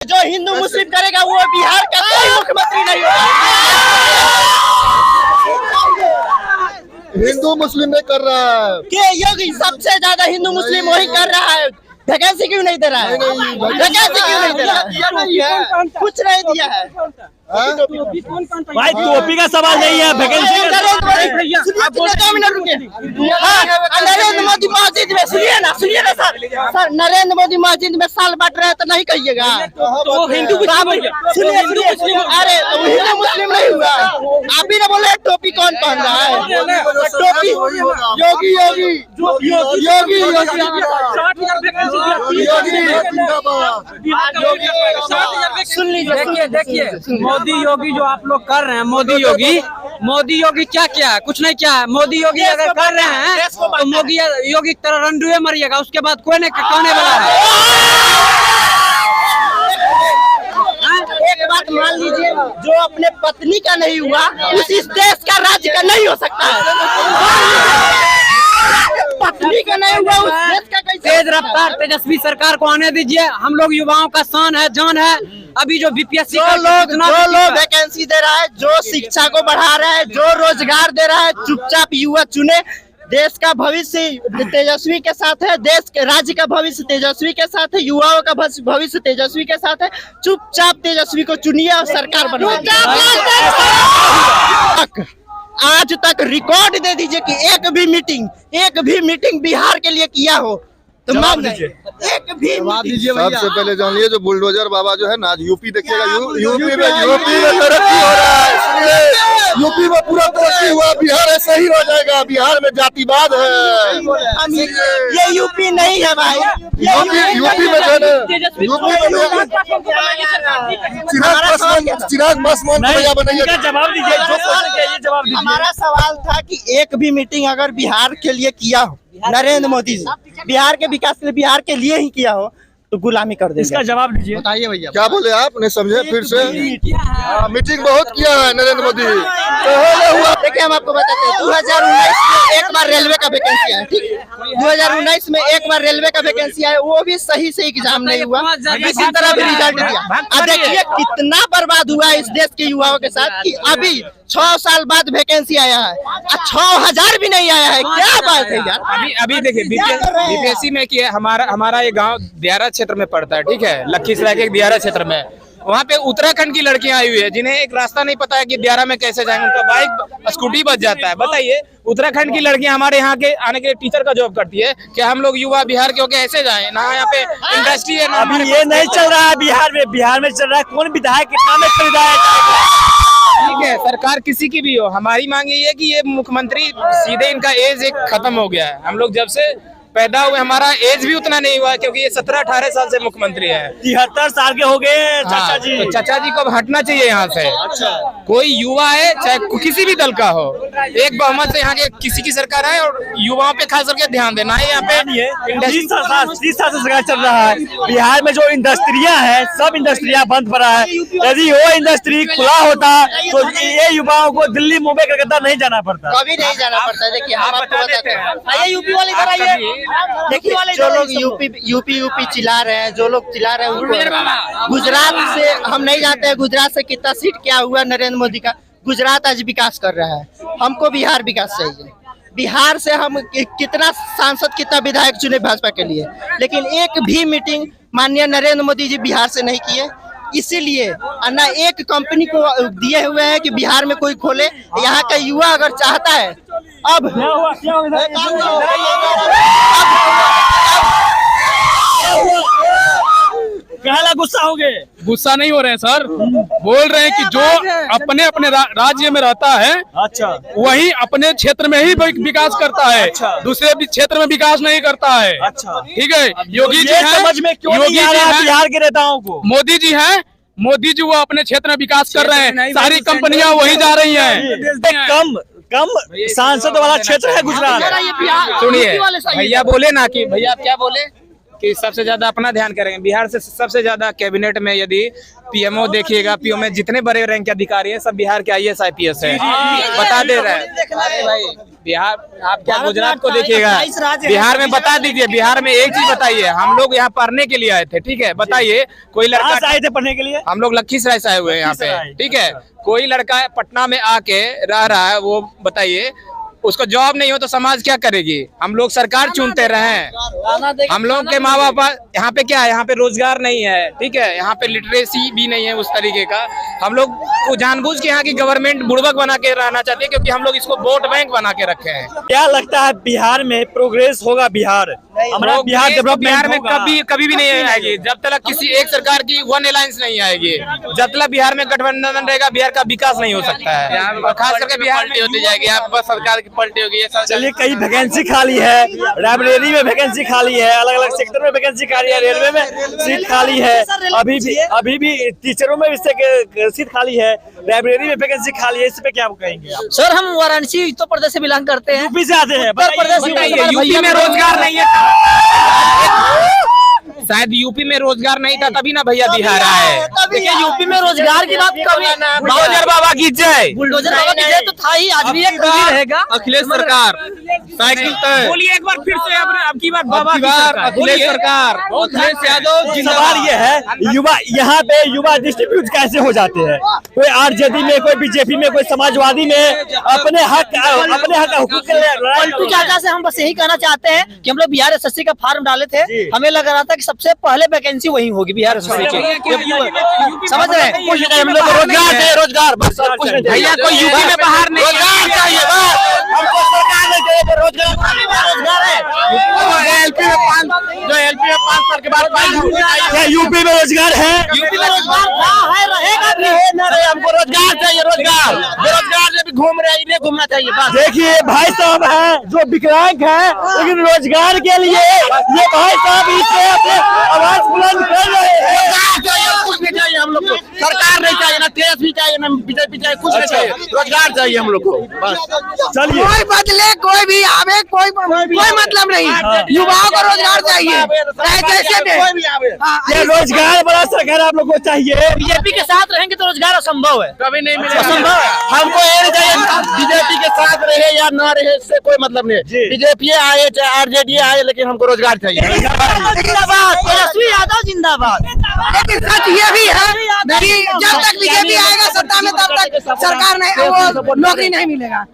जो हिंदू मुस्लिम करेगा वो बिहार का कोई मुख्यमंत्री नहीं होगा। हिंदू मुस्लिम में कर रहा है के योगी सबसे ज्यादा हिंदू मुस्लिम वही कर रहा है। वैकेंसी क्यों नहीं दे रहा है? वैकेंसी क्यों नहीं दे रहा है? कुछ नहीं दिया है भाई। टोपी का सवाल नहीं है, वैकेंसी नरेंद्र मोदी मस्जिद में सुनिए ना सर, नरेंद्र मोदी मस्जिद में साल बांट रहे हैं तो नहीं कहिएगा तो हिंदू सुनिए अरे तो हिंदू मुस्लिम नहीं हुआ। आप ही ना बोले टोपी कौन पहन रहा है? टोपी योगी योगी योगी सुन लीजिए। देखिए मोदी योगी जो आप लोग कर रहे हैं, मोदी योगी क्या किया है? कुछ नहीं किया है। मोदी योगी अगर कर रहे हैं तो मोदी योगी तरह रंडुए मरिएगा, उसके बाद कोई नहीं कहने वाला है। एक बात मान लीजिए, जो अपने पत्नी का नहीं हुआ उस इस देश का राज्य का नहीं हो सकता है। पत्नी का नहीं हुआ उस देश का कैसे? तेज रफ्तार तेजस्वी सरकार को आने दीजिए। हम लोग युवाओं का शान है, जान है। अभी जो बीपीएससी जो लोग वैकेंसी दे रहा है, जो शिक्षा को बढ़ा रहा है, जो रोजगार दे रहा है, चुपचाप युवा चुने। देश का भविष्य तेजस्वी के साथ है, देश के राज्य का भविष्य तेजस्वी के साथ है, युवाओं का भविष्य तेजस्वी के साथ है। चुपचाप तेजस्वी को चुनिए और सरकार बनाइए। आज तक रिकॉर्ड दे दीजिए कि एक भी मीटिंग बिहार के लिए किया हो तो मान दीजिए। एक भी सबसे पहले जानिए जो बुलडोजर बाबा जो है ना, यूपी देखिएगा, यूपी में तरक्की हो रहा है। यूपी में पूरा तरक्की हुआ, बिहार ऐसे ही हो जाएगा। बिहार में जातिवाद है, ये यूपी नहीं है भाई। यूपी में जो है चिराग पासवान भैया बनाइए। जवाब दीजिए। हमारा सवाल था कि एक भी मीटिंग अगर बिहार के लिए किया हो नरेंद्र मोदी जी, बिहार के विकास के लिए, बिहार के लिए ही किया हो तो गुलामी कर देंगे। इसका जवाब दीजिए। बताइए भैया, क्या बोले आप? नहीं समझे फिर से। मीटिंग बहुत किया है नरेंद्र मोदी। देखिए हम आपको बताते हैं, 2019 में एक बार रेलवे का वैकेंसी आया, ठीक है? 2019 में एक बार रेलवे का वैकेंसी आया, वो भी सही से एग्जाम नहीं हुआ, किसी तरह भी रिजल्ट दिया। अब देखिए कितना बर्बाद हुआ इस देश के युवाओं के साथ कि अभी 6 साल बाद वैकेंसी आया है, 6000 भी नहीं आया है। क्या बात है यार। अभी देखिए बीपीएससी में कि हमारा ये गांव दियारा क्षेत्र में पड़ता है, ठीक है? लखीसराय के दियारा क्षेत्र में, वहाँ पे उत्तराखंड की लड़कियां आई हुई है जिन्हें एक रास्ता नहीं पता है कि दियारा में कैसे जाएंगे। उनका बाइक स्कूटी बच जाता है। बताइए, उत्तराखंड की लड़कियां हमारे यहाँ के आने के लिए टीचर का जॉब करती है, क्या हम लोग युवा बिहार के होके ऐसे जाएं? ना यहाँ पे इंडस्ट्री है, ना अभी ये नहीं चल रहा है बिहार में चल रहा है। कौन विधायक कितना में खरीदा है? ठीक है, सरकार किसी की भी हो, हमारी मांग यही है कि ये मुख्यमंत्री सीधे इनका एज एक खत्म हो गया है। हम लोग जब से पैदा हुए हमारा एज भी उतना नहीं हुआ, क्योंकि ये 17-18 साल से मुख्यमंत्री है। 73 साल के हो गए चाचा जी। तो चाचा जी को अब हटना चाहिए यहाँ से। अच्छा, कोई युवा है चाहे किसी भी दल का हो, एक बहुमत से यहाँ के किसी की सरकार है और युवाओं पे खास करके ध्यान देना है। यहाँ पे 30 साल से सरकार चल रहा है। बिहार में जो इंडस्ट्रियाँ है, सब इंडस्ट्रियाँ बंद पड़ा है। यदि वो इंडस्ट्री खुला होता तो ये युवाओं को दिल्ली, मुंबई, कलकत्ता नहीं जाना पड़ता। कभी नहीं जाना पड़ता। देखिए हम आपको बताते हैं, यूपी वाले इधर आइए। देखिए जो लोग यूपी चिल्ला रहे हैं, जो लोग चिल्ला रहे हैं उनको, गुजरात से हम नहीं जानते हैं गुजरात से कितना सीट क्या हुआ नरेंद्र मोदी का। गुजरात आज विकास कर रहा है, हमको बिहार विकास चाहिए। बिहार से हम कितना सांसद, कितना विधायक चुने भाजपा के लिए, लेकिन एक भी मीटिंग माननीय नरेंद्र मोदी जी बिहार से नहीं किए। इसीलिए ना एक कंपनी को दिए हुए हैं कि बिहार में कोई खोले। यहाँ का युवा अगर चाहता है, अब कहला गुस्सा हो गए? गुस्सा नहीं हो रहे हैं सर, बोल रहे हैं कि जो अपने अपने राज्य में रहता है, अच्छा, वही अपने क्षेत्र में ही विकास करता है। अच्छा, दूसरे क्षेत्र में विकास नहीं करता है। अच्छा, ठीक है। योगी जी हैं, समझ में क्यों नहीं आ रहा है बिहार के नेताओं को? मोदी जी हैं, मोदी जी वो अपने क्षेत्र में विकास कर रहे हैं, सारी कंपनियां वही जा रही हैं। कम सांसद वाला क्षेत्र है गुजरात। सुनिए भैया बोले ना कि भैया क्या बोले, कि सबसे ज्यादा अपना ध्यान करेंगे। बिहार से सबसे ज्यादा कैबिनेट में यदि पीएमओ देखिएगा, पीओ में जितने बड़े रैंक के अधिकारी हैं सब बिहार के IAS IPS है। बता दे रहे हैं अरे भाई बिहार, आप क्या गुजरात को देखिएगा, बिहार में बता दीजिए। बिहार में एक चीज बताइए, हम लोग यहाँ पढ़ने के लिए आए थे, ठीक है, बताइए कोई लड़का आए थे पढ़ने के लिए, हम लोग लखीसराय से आए हुए हैं यहाँ पे, ठीक है, कोई लड़का पटना में आके रह रहा है, वो बताइए उसको जॉब नहीं हो तो समाज क्या करेगी। हम लोग सरकार चुनते रहे, हम लोग के माँ बाप यहाँ पे क्या है, यहाँ पे रोजगार नहीं है, ठीक है, यहाँ पे लिटरेसी भी नहीं है उस तरीके का। हम लोग को जानबूझ के यहाँ की गवर्नमेंट बुड़बक बना के रहना चाहती है, क्योंकि हम लोग इसको वोट बैंक बना के रखे हैं। क्या लगता है बिहार में प्रोग्रेस होगा? बिहार हमारा बिहार डेवलपमेंट बिहार में कभी भी नहीं आएगी जब तक किसी एक सरकार की वन अलायंस नहीं आएगी। जब तक बिहार में गठबंधन रहेगा बिहार का विकास नहीं हो सकता है, और खास करके बिहार में होती जाएगी यहाँ पर सरकार की पलटी होगी। चलिए कई वैकेंसी खाली है, लाइब्रेरी में वैकेंसी खाली है, अलग अलग सेक्टर में वैकेंसी खाली है, रेलवे में सीट खाली है, अभी भी टीचरों में सीट खाली है, लाइब्रेरी में वैकेंसी खाली है, इस पे क्या कहेंगे आप? सर हम वाराणसी उत्तर प्रदेश से बिलोंग करते हैं, यूपी से आते हैं, उत्तर प्रदेश यूपी में रोजगार नहीं है, शायद यूपी में रोजगार नहीं था तभी ना भैया बिहार आए। देखिए यूपी में रोजगार की बात कभी बुलडोजर बाबा की जय, बुलडोजर बाबा की जय तो था ही, आज भी एक कभी रहेगा। अखिलेश सरकार साइकिल तय, बोलिए एक बार फिर से, अब की बार बाबा की सरकार, अखिलेश सरकार, अखिलेश यादव। सवाल ये है युवा यहाँ पे युवा डिस्ट्रीब्यूट कैसे हो जाते हैं? कोई आरजेडी में, कोई बीजेपी में, कोई समाजवादी में, अपने हक हुकूक के लिए पलटू चाचा से हम बस यही कहना चाहते हैं कि हम लोग बिहार SSC का फॉर्म डाले थे, हमें लग रहा था कि सबसे पहले वैकेंसी वही होगी बिहार SSC की, समझ रहे हैं? कुछ नहीं, हम लोग को रोजगार चाहिए, रोजगार बस, कुछ नहीं भैया कोई यूपी में बाहर नहीं, रोजगार चाहिए बस, हमको सरकार नहीं चाहिए, रोजगार है। एलपी में 5 साल के बाद क्या यूपी में रोजगार है? यूपी में रोजगार था, है, रहेगा भी, है ना रहे, हमको रोजगार चाहिए, रोजगार, बेरोजगार से भी घूम रहे हैं, इन्हें घूमना चाहिए बस। देखिए भाई साहब हैं जो विकलांग हैं, लेकिन रोजगार के लिए ये भाई साहब इससे अपने आवाज बुलंद कर रहे हैं। कुछ नहीं चाहिए हम लोग को, सरकार नहीं चाहिए, ना TSP चाहिए, ना बीजेपी चाहिए, कुछ नहीं चाहिए, रोजगार चाहिए हम लोग को बस। चलिए कोई बदले, कोई भी आवे, कोई मतलब नहीं, युवाओं को रोजगार चाहिए, चाहे जैसे दे। ये रोजगार बड़ा सरकार आप लोग को चाहिए। बीजेपी के साथ रहेंगे तो रोजगार असंभव है, कभी नहीं मिलेगा। असंभव है। हमको ये नहीं चाहिए बीजेपी के साथ रहे या ना रहे, इससे कोई मतलब नहीं। बीजेपी आए चाहे RJD आए, लेकिन हमको रोजगार चाहिए। जिंदाबाद, तेजस्वी यादव जिंदाबाद। लेकिन सच ये भी है कि जब तक बीजेपी आएगा सत्ता में तब तक सरकार नहीं, वो नौकरी नहीं मिलेगा।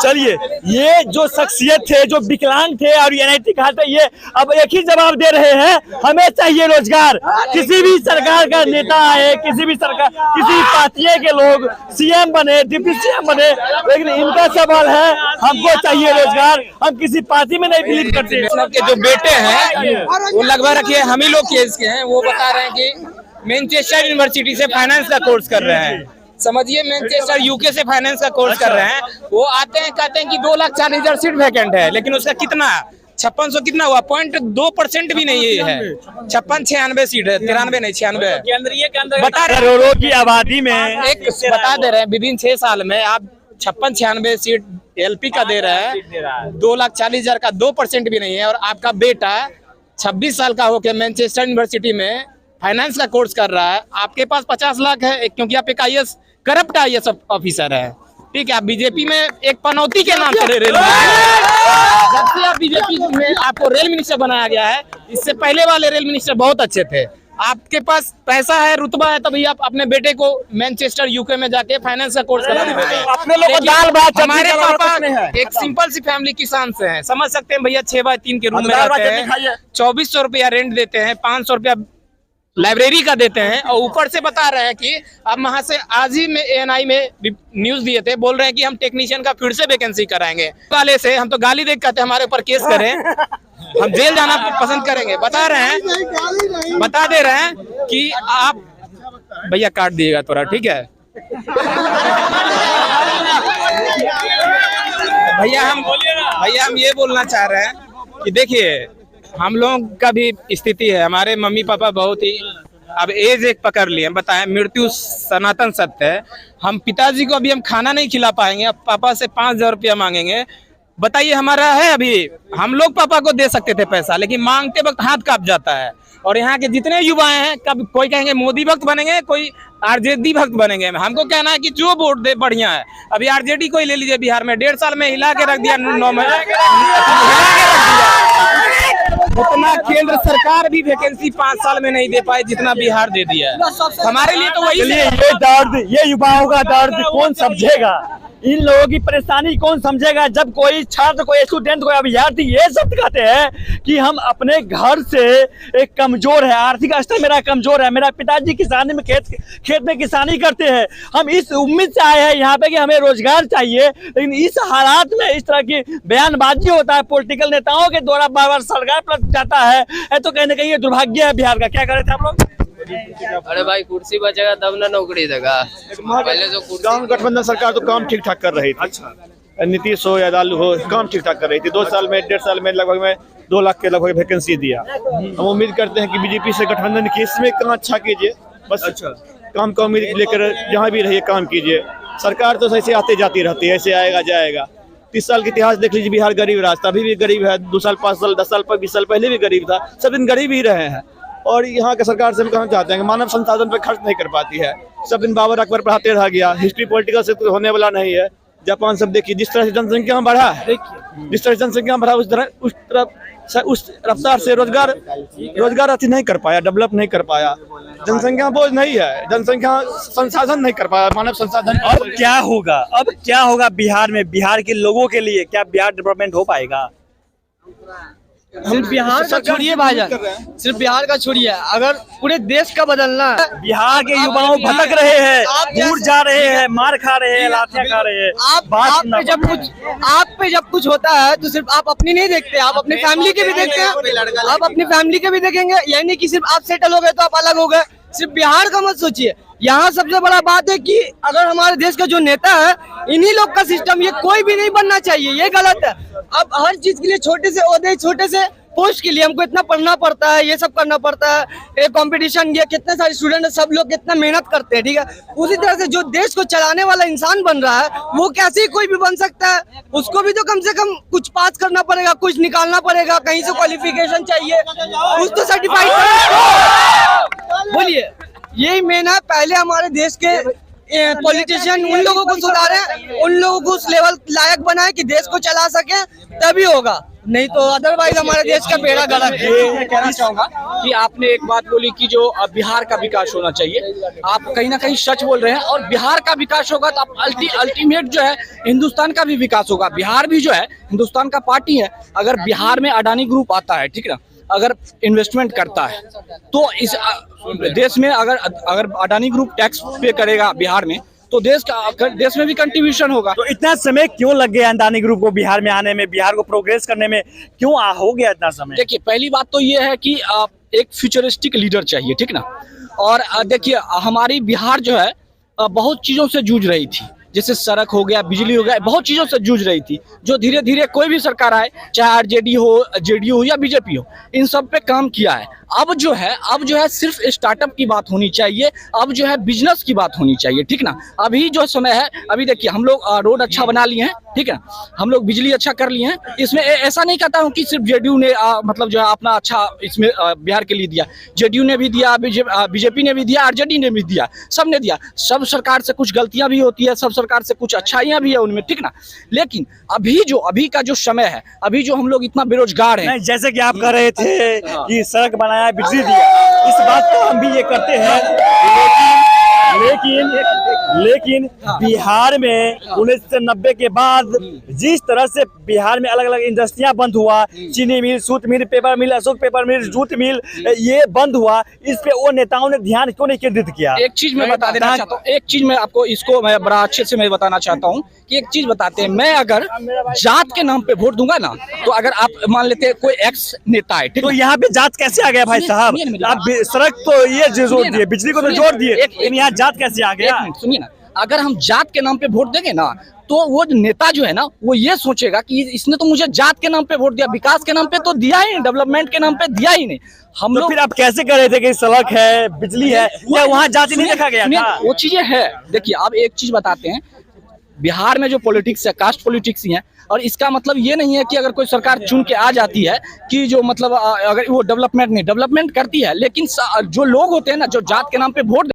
चलिए ये जो शख्सियत थे, जो विकलांग थे और NIT कहा था, ये अब एक ही जवाब दे रहे हैं, हमें चाहिए रोजगार। किसी भी सरकार का नेता आए, किसी भी सरकार, किसी पार्टी के लोग CM बने, डिप्टी CM बने, लेकिन इनका सवाल है हमको चाहिए रोजगार। हम किसी पार्टी में नहीं बिलीव करते। के जो बेटे हैं वो लगभग रखिए हम ही लोग केस के हैं, वो बता रहे हैं कि मैनचेस्टर यूनिवर्सिटी से फाइनेंस का कोर्स कर रहे हैं, समझिए मैनचेस्टर UK से फाइनेंस का कोर्स कर रहे हैं। वो आते हैं कहते हैं कि 2,40,000 सीट वैकेंट है, लेकिन उसका कितना 5600 कितना हुआ, 0.2% भी नहीं है। 56-96 सीट है, 93 नहीं 96 केंद्रीय के अंदर बता करोड़ों की आबादी में एक बता दे रहे हैं विदिन 6 साल में आप 56-96 सीट LP का दे रहे हैं, 2,40,000 का 2% भी नहीं है। और आपका बेटा 26 साल का होकर मैनचेस्टर यूनिवर्सिटी में फाइनेंस का कोर्स कर रहा है, आपके पास 50 लाख है, क्योंकि आप एक IAS करप्ट IAS ऑफिसर है, ठीक है। आप बीजेपी में एक पनौती के नाम से रेल, जब से आप बीजेपी में आपको रेल मिनिस्टर बनाया गया है, इससे पहले वाले रेल मिनिस्टर बहुत अच्छे थे। आपके पास पैसा है, रुतबा है, तभी आप अपने बेटे को मैनचेस्टर UK में जाके फाइनेंस का कोर्स करा देते हैं। अपने लोग को दाल भात हमारे पापा एक सिंपल सी फैमिली किसान से हैं, समझ सकते हैं भैया, 6x3 के रूम में रहते हैं, 2400 रुपया रेंट देते हैं, 500 रुपया लाइब्रेरी का देते हैं, और ऊपर से बता रहे हैं कि अब वहां से आज ही में ANI में न्यूज दिए थे, बोल रहे हैं कि हम टेक्नीशियन का फिर से वैकेंसी कराएंगे। वाले से हम तो गाली देख कहते हमारे ऊपर केस करें, हम जेल जाना पसंद करेंगे। बता दे रहे हैं कि आप भैया काट दिएगा थोड़ा, ठीक है भैया हम ये बोलना चाह रहे हैं कि देखिए हम लोग का भी स्थिति है, हमारे मम्मी पापा बहुत ही अब एज एक पकड़ लिए, बताएं मृत्यु सनातन सत्य है। हम पिताजी को अभी हम खाना नहीं खिला पाएंगे, अब पापा से 5,000 रुपया मांगेंगे, बताइए हमारा है अभी, हम लोग पापा को दे सकते थे पैसा, लेकिन मांगते वक्त हाथ कांप जाता है। और यहाँ के जितने युवा हैं, कब कोई कहेंगे मोदी भक्त बनेंगे, कोई आरजेडी भक्त बनेंगे। हमको कहना है कि जो वोट दे बढ़िया है। अभी आरजेडी को ही ले लीजिए, बिहार में 1.5 साल में हिला के रख दिया, 9 महीने उतना केंद्र सरकार भी वैकेंसी 5 साल में नहीं दे पाए जितना बिहार दे दिया है। हमारे लिए तो वही ये दर्द, ये युवाओं का दर्द कौन समझेगा? इन लोगों की परेशानी कौन समझेगा? जब कोई छात्र, कोई स्टूडेंट, कोई अभ्यर्थी ये शब्द कहते हैं कि हम अपने घर से एक कमजोर है, आर्थिक स्तर मेरा कमजोर है, मेरा पिताजी किसानी में खेत में किसानी करते हैं, हम इस उम्मीद से आए हैं यहाँ पे कि हमें रोजगार चाहिए, लेकिन इस हालात में इस तरह की बयानबाजी होता है, पॉलिटिकल नेताओं के द्वारा बार बार सरकार पलट जाता है, तो कहीं ना कहीं ये दुर्भाग्य है बिहार का। क्या करे थे आप लोग? अरे भाई कुर्सी बचेगा तब ना नौकरी देगा। पहले तो काम गठबंधन सरकार तो काम ठीक ठाक कर रही थी। अच्छा, नीतीश हो या लालू हो, काम ठीक ठाक कर रही थी। 2 साल में 1.5 साल में लगभग में 2 लाख के लगभग वैकेंसी दिया। हम उम्मीद करते हैं कि बीजेपी से गठबंधन की इसमें काम अच्छा कीजिए, बस अच्छा काम का उम्मीद लेकर जहाँ भी रहिए काम कीजिए। सरकार तो ऐसे आते जाती रहती है, ऐसे आएगा जाएगा। 30 साल का इतिहास देख लीजिए, बिहार गरीब रास्ता अभी भी गरीब है। 2 साल 5 साल 10 साल 20 साल पहले भी गरीब था, सब दिन गरीब ही रहे हैं। और यहाँ के सरकार से हम कहना चाहते हैं कि मानव संसाधन पर खर्च नहीं कर पाती है, सब दिन बाबर अकबर पढ़ाते रह गया। हिस्ट्री पॉलिटिकल से कुछ होने वाला नहीं है। जापान सब देखिए, जिस तरह से जनसंख्या बढ़ा है, जिस तरह से जनसंख्या बढ़ा उस रफ्तार से रोजगार अति नहीं कर पाया, डेवलप नहीं कर पाया। जनसंख्या बोझ नहीं है, जनसंख्या संसाधन नहीं कर पाया, मानव संसाधन। अब क्या होगा? अब क्या होगा बिहार में? बिहार के लोगों के लिए क्या बिहार डेवलपमेंट हो पाएगा? हम बिहार का छोड़िए भाईजान, सिर्फ बिहार का छोड़िए, अगर पूरे देश का बदलना है। बिहार के युवाओं भटक रहे हैं, दूर जा रहे हैं, मार खा रहे हैं, लाठियां खा रहे हैं। आप पे जब कुछ होता है तो सिर्फ आप अपनी नहीं देखते, आप अपनी फैमिली के भी देखते हैं। आप अपनी फैमिली के भी देखेंगे, यानी कि सिर्फ आप सेटल हो गए तो आप अलग हो गए। सिर्फ बिहार का मत सोचिए। यहाँ सबसे बड़ा बात है कि अगर हमारे देश का जो नेता है, इन्हीं लोग का सिस्टम, ये कोई भी नहीं बनना चाहिए, ये गलत है। अब हर चीज के लिए छोटे से ओहदे, छोटे से पोस्ट के लिए हमको इतना पढ़ना पड़ता है, ये सब करना पड़ता है, ये कंपटीशन, ये कितने सारे स्टूडेंट है, सब लोग कितना मेहनत करते हैं, ठीक है। उसी तरह से जो देश को चलाने वाला इंसान बन रहा है, वो कैसे ही कोई भी बन सकता है। उसको भी तो कम से कम कुछ पास करना पड़ेगा, कुछ निकालना पड़ेगा, कहीं से क्वालिफिकेशन चाहिए, कुछ तो सर्टिफाइड। बोलिए, यही मेन है। पहले हमारे देश के पॉलिटिशियन उन लोगों को सुधारे, उन लोगों को उस लेवल लायक बनाए कि देश को चला सके, तभी होगा, नहीं तो अदरवाइज हमारे देश का बेड़ा गलत है। मैं कहना चाहूंगा कि आपने एक बात बोली कि जो बिहार का विकास होना चाहिए, आप कहीं ना कहीं सच बोल रहे हैं। और बिहार का विकास होगा तो अल्टीमेट जो है हिंदुस्तान का भी विकास होगा। बिहार भी जो है हिंदुस्तान का पार्टी है। अगर बिहार में अडानी ग्रुप आता है, ठीक है ना, अगर इन्वेस्टमेंट करता है तो इस देश में अगर अडानी ग्रुप टैक्स पे करेगा बिहार में, तो देश में भी कंट्रीब्यूशन होगा। तो इतना समय क्यों लग गया अडानी ग्रुप को बिहार में आने में, बिहार को प्रोग्रेस करने में क्यों हो गया इतना समय? देखिए, पहली बात तो ये है कि एक फ्यूचरिस्टिक लीडर चाहिए, ठीक ना। और देखिए, हमारी बिहार जो है बहुत चीजों से जूझ रही थी, जैसे सड़क हो गया, बिजली हो गया, बहुत चीजों से जूझ रही थी, जो धीरे धीरे कोई भी सरकार आए, चाहे आरजेडी हो, जेडीयू हो या बीजेपी हो, इन सब पे काम किया है। अब जो है सिर्फ स्टार्टअप की बात होनी चाहिए, अब जो है बिजनेस की बात होनी चाहिए, ठीक ना। अभी जो समय है, अभी देखिए, हम लोग रोड अच्छा बना लिए हैं, ठीक है, हम लोग बिजली अच्छा कर लिए हैं। इसमें ऐसा नहीं कहता हूँ कि सिर्फ जेडीयू ने मतलब जो है अपना अच्छा इसमें बिहार के लिए दिया, जेडीयू ने भी दिया, बीजेपी ने भी दिया, आरजेडी ने भी दिया, सब ने दिया। सब सरकार से कुछ गलतियां भी होती है, सब सरकार से कुछ अच्छाइयां भी है उनमें, ठीक ना। लेकिन अभी का जो समय है, अभी जो हम लोग इतना बेरोजगार हैं, जैसे कि आप कह रहे थे कि सड़क बनाया, बिजली दिया, इस बात को हम भी ये करते हैं, लेकिन बिहार में 1990 के बाद जिस तरह से बिहार में अलग अलग इंडस्ट्रियां बंद हुआ, चीनी मिल, सूत मिल, पेपर मिल, अशोक पेपर मिल, जूट मिल, ये बंद हुआ, इस पे वो नेताओं ने ध्यान क्यों नहीं केंद्रित किया? एक चीज मैं बता देना चाहता हूँ, एक चीज मैं आपको इसको मैं बड़ा अच्छे से मैं बताना चाहता हूँ कि एक चीज बताते हैं, मैं अगर जात के नाम पे वोट दूंगा ना, तो अगर आप मान लेते हैं कोई एक्स नेता है, तो यहाँ पे जात कैसे आ गया भाई साहब? आप सड़क तो ये जोड़ दिए, बिजली को तो जोड़ दिए, लेकिन यहाँ जात कैसे आ गया? सुनिए ना, अगर हम जात के नाम पे वोट देंगे ना, तो वो नेता जो है ना, वो ये सोचेगा कि इसने तो मुझे जात के नाम पे वोट दिया, विकास के नाम पे तो दिया ही नहीं, डेवलपमेंट के नाम पे दिया ही नहीं। हम तो लोग फिर आप कैसे कर रहे थे कि सड़क है, बिजली है, या वहाँ जाति नहीं देखा गया था? वो चीजें है। देखिए, अब एक चीज बताते हैं, बिहार में जो पॉलिटिक्स है कास्ट पॉलिटिक्स ही है। और इसका मतलब ये नहीं है कि अगर कोई सरकार चुन के आ जाती है कि जो मतलब अगर वो डेवलपमेंट नहीं डेवलपमेंट करती है, लेकिन जो लोग होते हैं ना जो जात के नाम पे वोट